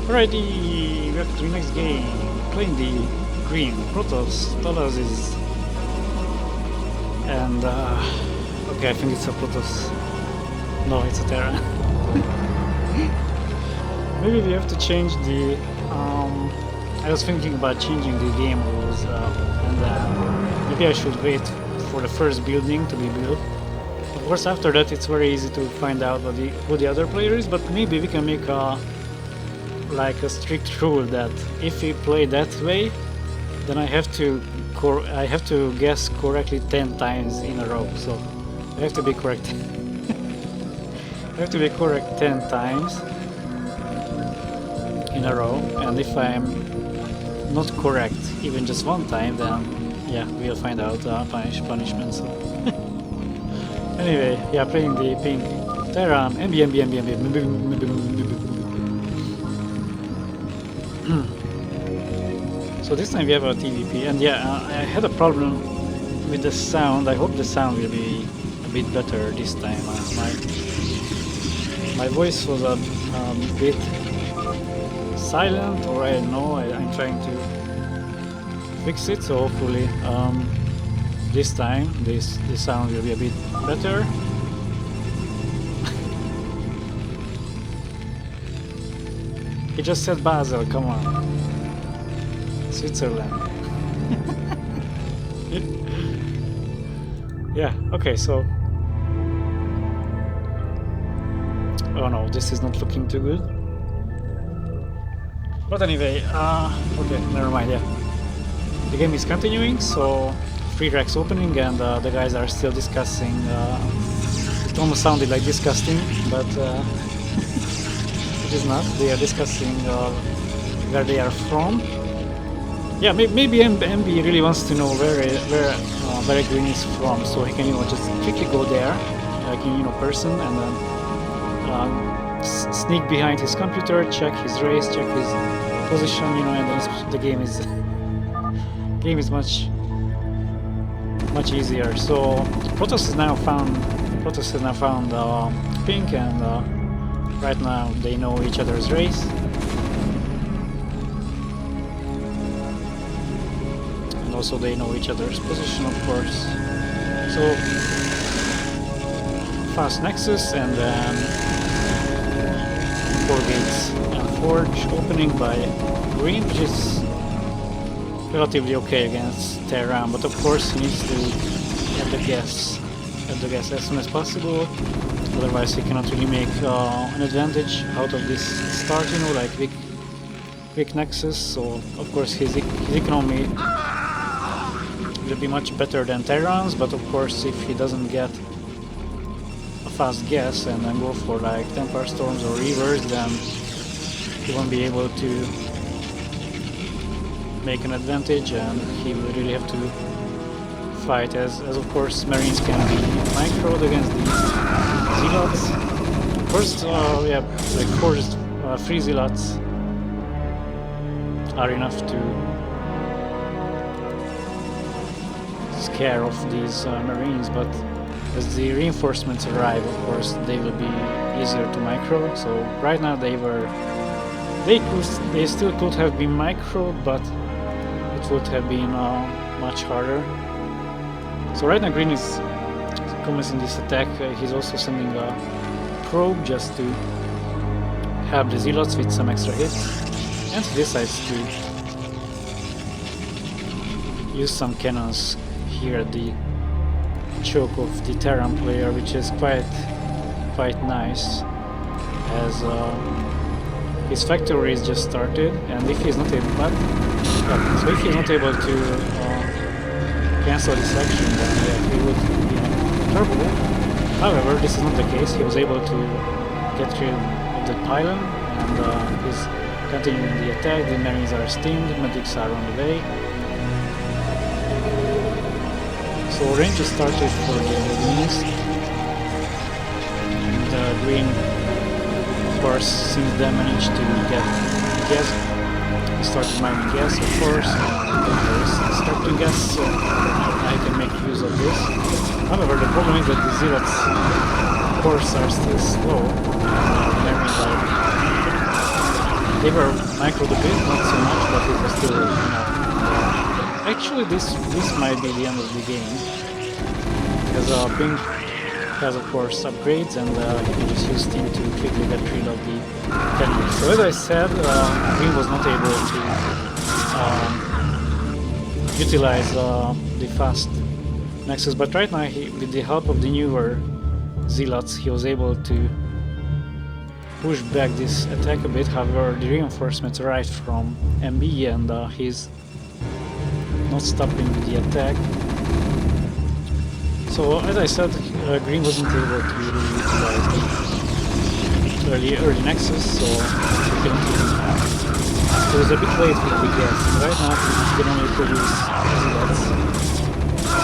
Alrighty, back to the next game. Playing the green Protoss, talaziz, and okay, I think it's a Protoss. No, it's a Terra. Maybe we have to change the. I was thinking about changing the game rules, and maybe I should wait for the first building to be built. Of course, after that, it's very easy to find out who the other player is. But maybe we can make a strict rule that if we play that way, then I have to guess correctly 10 times in a row. So I have to be correct. I have to be correct 10 times in a row, and if I'm not correct even just one time, then yeah, we'll find out punishment. So anyway, yeah, playing the pink Terra mbmbmbmbmbmb. So this time we have a TVP, and yeah, I had a problem with the sound. I hope the sound will be a bit better this time. My voice was a bit silent, or I don't know. I'm trying to fix it, so hopefully this time the sound will be a bit better. He just said Basel, come on. Switzerland. Yeah, okay, so... Oh no, this is not looking too good. But anyway, okay, never mind, yeah. The game is continuing, so 3 racks opening, and the guys are still discussing. It almost sounded like disgusting, but it is not. They are discussing where they are from. Yeah, maybe MB really wants to know where Green is from, so he can just quickly go there, like in person, and then sneak behind his computer, check his race, check his position, and then the game is much easier. So Protoss has now found pink, and right now they know each other's race. And also they know each other's position, of course. So fast Nexus, and then 4 gates and Forge opening by Green, which is relatively okay against Terran, but of course he needs to get the gas as soon as possible, otherwise he cannot really make an advantage out of this start, like quick Nexus. So of course his economy will be much better than Terran's, but of course if he doesn't get a fast gas and then go for like Templar Storms or Reavers, then he won't be able to make an advantage, and he will really have to fight as of course Marines can be microed against these Zealots. First, yeah, like 3 Zealots are enough to scare off these Marines, but as the reinforcements arrive, of course, they will be easier to micro. So right now they still could have been microed, but it would have been much harder. So right now Green is commencing this attack. He's also sending a probe just to have the Zealots with some extra hits, and he decides to use some cannons here at the choke of the Terran player, which is quite nice, as his factory is just started, and if he's not able, to cancel this action, then yeah, he would be in trouble. However, this is not the case. He was able to get rid of the pylon, and he's continuing the attack. The Marines are steamed, medics are on the way. So range is started for the Marines. The Green, of course, since they managed to get gas, he started mining gas, of course. Starting gas, so I can make use of this. However, the problem is that the Zealots, of course, are still slow. They were microed a bit, not so much, but it was still enough. Actually, this might be the end of the game, because Pink has of course upgrades, and you can just use Steam to quickly get rid of the cannon. So as I said, Green was not able to utilize the fast Nexus, but right now, with the help of the newer Zealots, he was able to push back this attack a bit. However, the reinforcements arrived from MB, and he's not stopping with the attack. So as I said, Green wasn't able to really utilize the early Nexus, so he couldn't even have. It was a bit late with the gas. Right now he can only produce Zealots.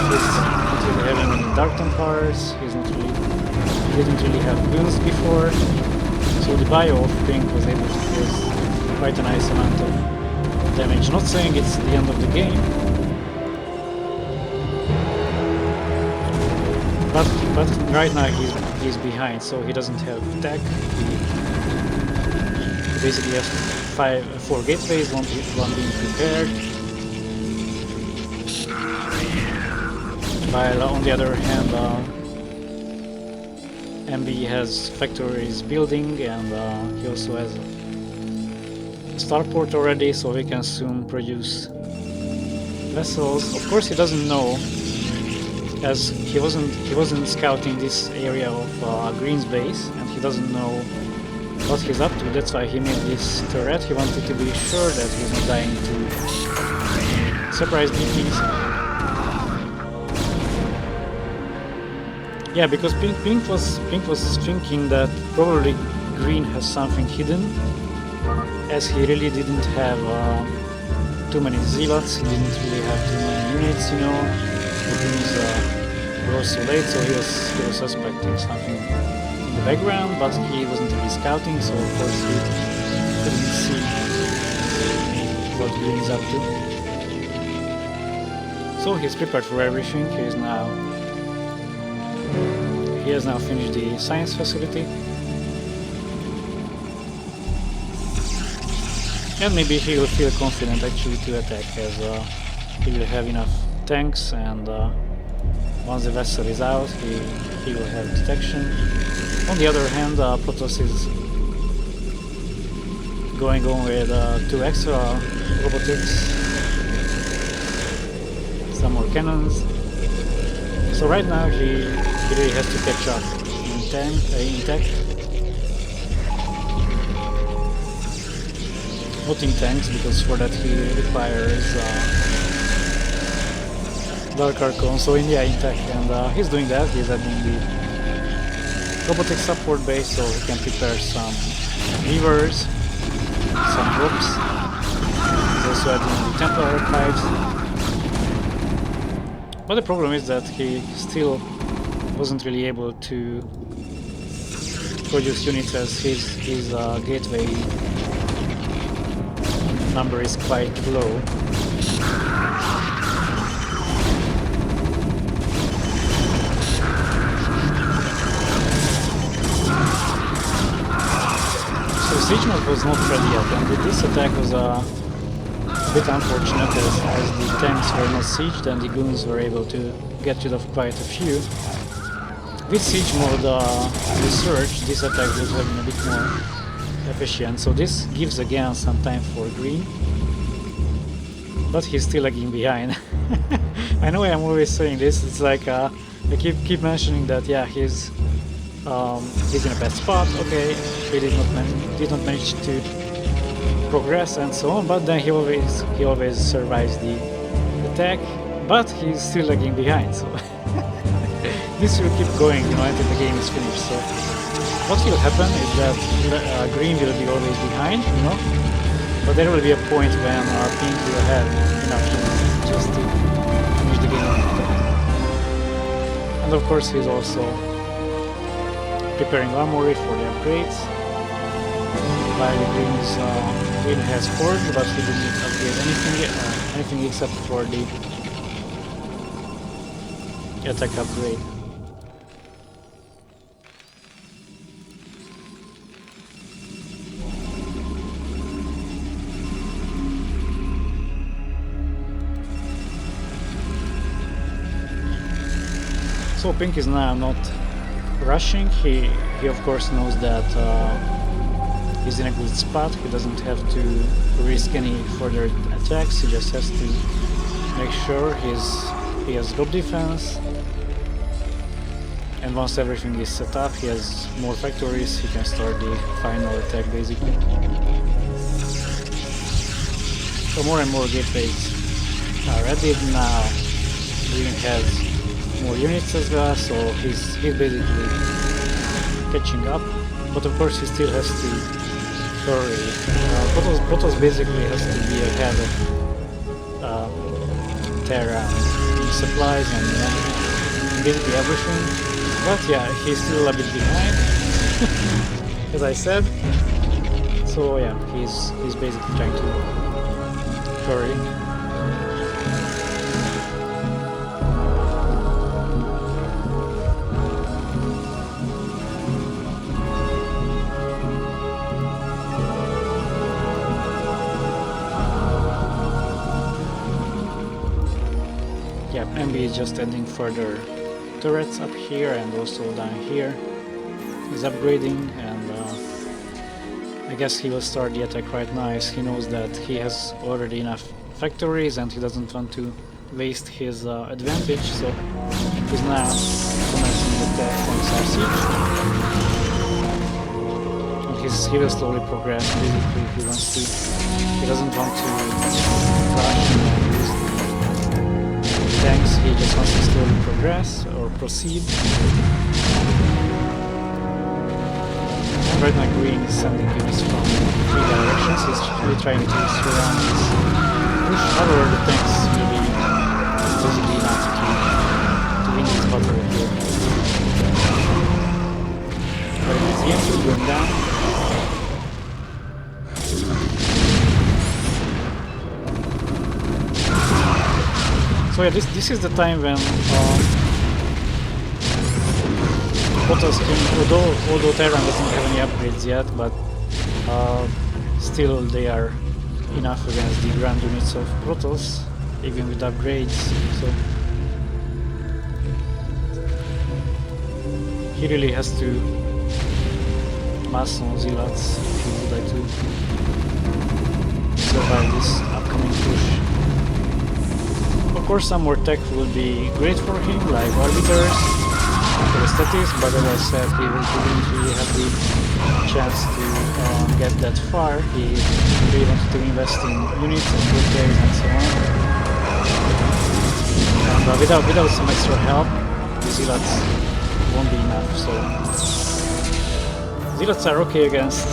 He's not really having any Darkton powers, he didn't really have guns before, so the bio of Pink was able to cause quite a nice amount of damage. Not saying it's the end of the game, but right now he's behind, so he doesn't have tech. He basically has 4 gateways, one being prepared. While on the other hand, MB has factories building, and he also has a starport already, so he can soon produce vessels. Of course, he doesn't know, as he wasn't scouting this area of Green's base, and he doesn't know what he's up to. That's why he made this turret. He wanted to be sure that he's not dying to surprise DPs. Yeah, because Pink was thinking that probably Green has something hidden, as he really didn't have too many Zealots. He didn't really have too many units, you know. It was so late, so he was suspecting something in the background, but he wasn't really scouting, so of course he couldn't see what Green is up to. So he's prepared for everything. He has now finished the science facility, and maybe he will feel confident actually to attack, as he will have enough tanks, and once the vessel is out, he will have detection. On the other hand, Protoss is going on with 2 extra robotics, some more cannons. So right now he really has to catch up in tech. Not in tanks, because for that he requires Dark Archon, so in tech, and he's doing that. He's adding the robotic support base, so he can prepare some levers, some ropes. He's also adding the Templar archives. But the problem is that he still wasn't really able to produce units, as his gateway number is quite low. So siege mode was not ready yet, and this attack was a bit unfortunate, as the tanks were not sieged and the goons were able to get rid of quite a few. With siege mode research, this attack was having a bit more efficient, so this gives again some time for Green, but he's still lagging behind. I know I'm always saying this, it's like I keep mentioning that, yeah, he's in a bad spot, okay, he did not manage to progress and so on, but then he always survives the attack, but he's still lagging behind, so this will keep going, you know, until the game is finished. So what will happen is that Green will be always behind, you know, but there will be a point when Pink will have enough units just to finish the game. And of course he's also preparing armory for the upgrades, while Green has Forge, but he didn't upgrade anything except for the attack upgrade. So Pink is now not rushing. He of course knows that he's in a good spot. He doesn't have to risk any further attacks. He just has to make sure he has good defense. And once everything is set up, he has more factories, he can start the final attack basically. So more and more gateways are added now. Green has more units as well, so he's basically catching up. But of course he still has to hurry. Protoss basically has to be ahead of Terra in supplies and basically everything. But yeah, he's still a bit behind, as I said. So yeah, he's basically trying to hurry. Yeah, MB is just adding further turrets up here and also down here. He's upgrading, and I guess he will start the attack right now as he knows that he has already enough factories and he doesn't want to waste his advantage, so he's now commencing the attack on StarCraft. And he will slowly progress. Basically he doesn't want to rush and use tanks, he just wants to slowly progress or proceed. And right now Green is sending units from 3 directions, he's really trying to surround this push. However, the tanks will be basically enough to win this battle here. But it's the end going down. So yeah, this is the time when Protoss can, although Terran doesn't have any upgrades yet, but still they are enough against the ground units of Protoss, even with upgrades. So he really has to mass on Zealots if he would like to survive this upcoming push. Of course, some more tech will be great for him, like arbiters for the statics, but as I said, he didn't really have the chance to get that far. He really wanted to invest in units and gateways and so on. And without some extra help, the Zealots won't be enough. So Zealots are okay against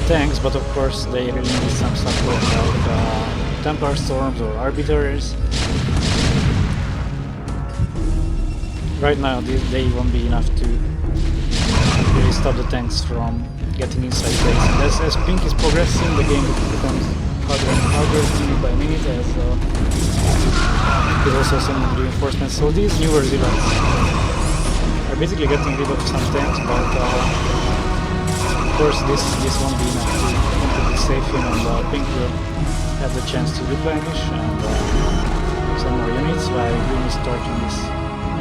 tanks, but of course they really need some support like Templar Storms or Arbiters. Right now they won't be enough to really stop the tanks from getting inside base. As Pink is progressing, the game becomes harder and harder minute by minute as he's also sending reinforcements. So these newer Zealots are basically getting rid of some tanks, but of course this won't be enough to completely save him, and Pink will have the chance to replenish and some more units while Green is starting this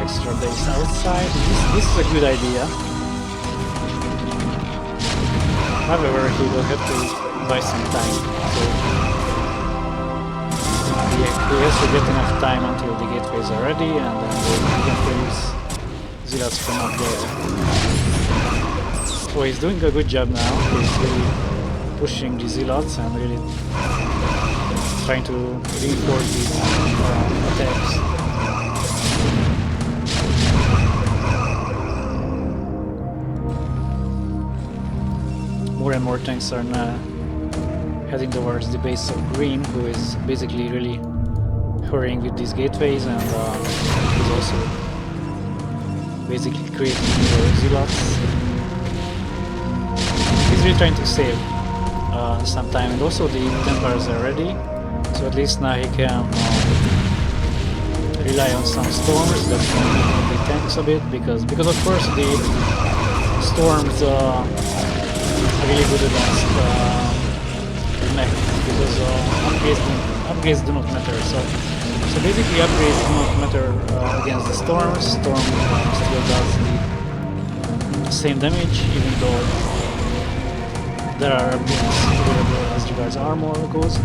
extra base outside. This is a good idea. However, he will have to buy some time. So he has to get enough time until the gateways are ready, and then he can produce Zealots from up there. So he's doing a good job now. He's really pushing the Zealots and really trying to reinforce these attacks. More and more tanks are now heading towards the base of Green, who is basically really hurrying with these gateways, and he's also basically creating more Zealots. He's really trying to save some time, and also the Templars are ready, so at least now he can rely on some storms that can the tanks a bit, because of course the storms are really good against mech, because upgrades do not matter. So So basically upgrades do not matter against the storms. Storm still does the same damage, even though there are upgrades available as regards armor goes.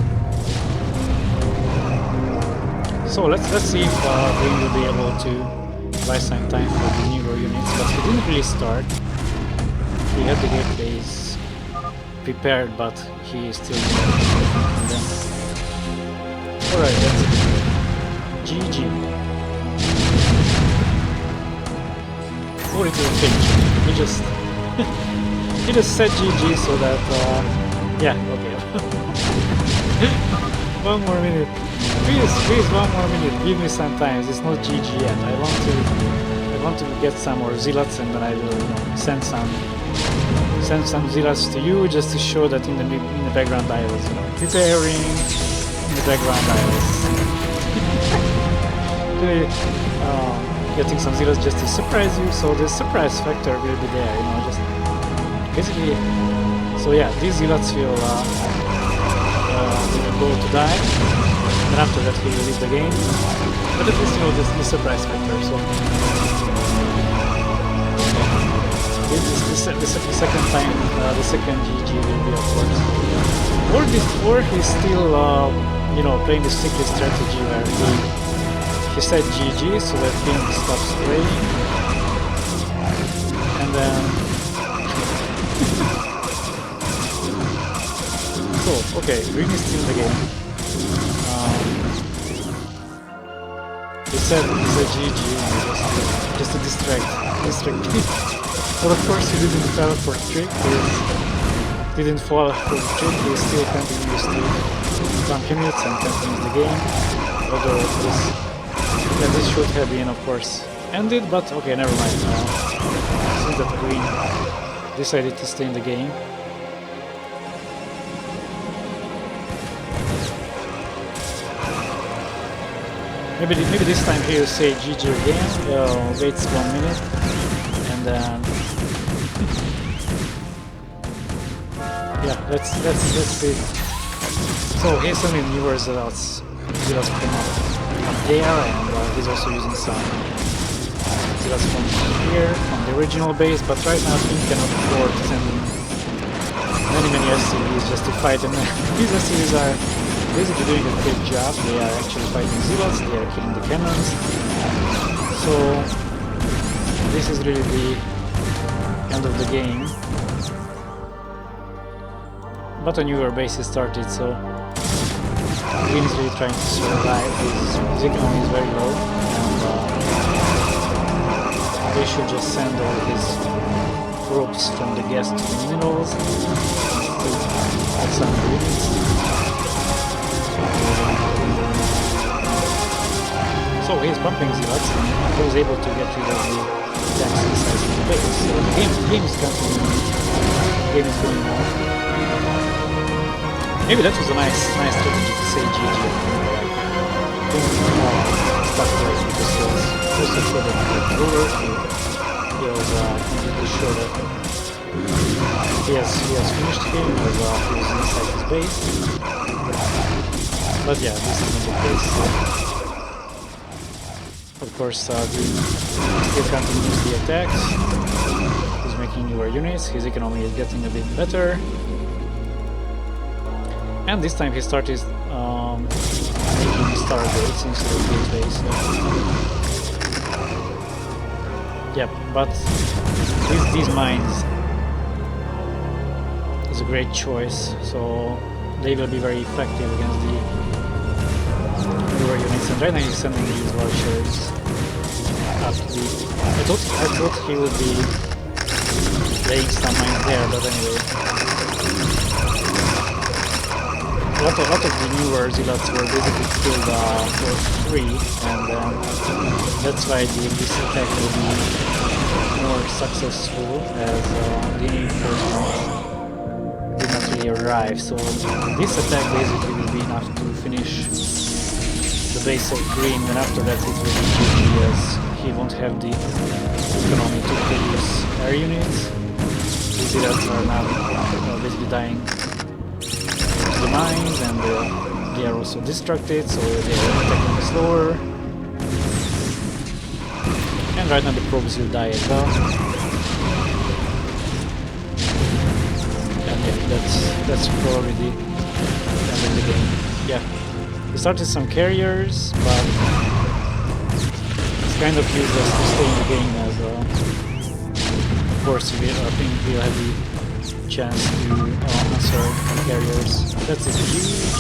So let's see if we will be able to buy some time for the newer units, but he didn't really start. He had the gate base prepared, but he still didn't. Alright, that's it. GG. Oh, it will change. He just said GG so that yeah, okay. 1 more minute. Please 1 more minute. Give me some time. It's not GG yet. I want to get some more zealots, and then I will, you know, send some zealots to you just to show that in the background I was, you know, preparing. In the background I was really, getting some zealots just to surprise you. So the surprise factor will be there, you know, just basically. So yeah, these zealots will go to die, and after that he will leave the game. But at least, you know, this surprise factor. So the second time, the second GG will be, of course. Or he's still, you know, playing the secret strategy where he said GG so that King stops playing, and then so okay, Green is still in the game. He said GG just to distract me. But of course he didn't fall for the trick. He didn't fall for the trick. He still continues to dump units and continues the game. Although this should have been, of course, ended. But okay, never mind. Since that Green decided to stay in the game. Maybe this time he will say GG again. Waits 1 minute, and then yeah, let's see. So here's some newer zealots from there, and he's also using some zealots from here, from the original base. But right now he cannot afford sending many SCVs just to fight them. These SCVs are basically doing a great job. They are actually fighting zealots, they are killing the cannons. So this is really the end of the game. But a newer base is started, so Green is really trying to survive. His economy is very low, and they should just send all his troops from the gas to the minerals to add some units. So he's pumping zealots, and he was able to get rid of the attacks inside the base. So the game is continuing. The game is going on. Maybe that was a nice strategy to say GG. Stuck there because he was also sure that the ruler, he was completely sure that he has finished the game because he was inside his base. But yeah, this is not the case. Of course, he continues the attacks. He's making newer units. His economy is getting a bit better. And this time he started making stargates instead of gate base. Yep, but these mines is a great choice. So they will be very effective against the newer units. And right now he's sending these vultures up the... I thought he would be laying some mines there, but anyway. A lot of the newer zealots were basically killed for free, and that's why this attack will be more successful, as the reinforcements did not really arrive. So this attack basically will be enough to finish the base of Green, and after that it will be GG, as he won't have the economy to produce air units. The zealots are now basically dying the mines, and the they are also distracted, so they're attacking slower. And right now the probes will die as well. And yeah, that's probably the end of the game. Yeah, we started some carriers, but it's kind of useless to stay in the game as well. Of course, I think we'll have the chance to answer carriers. That's a huge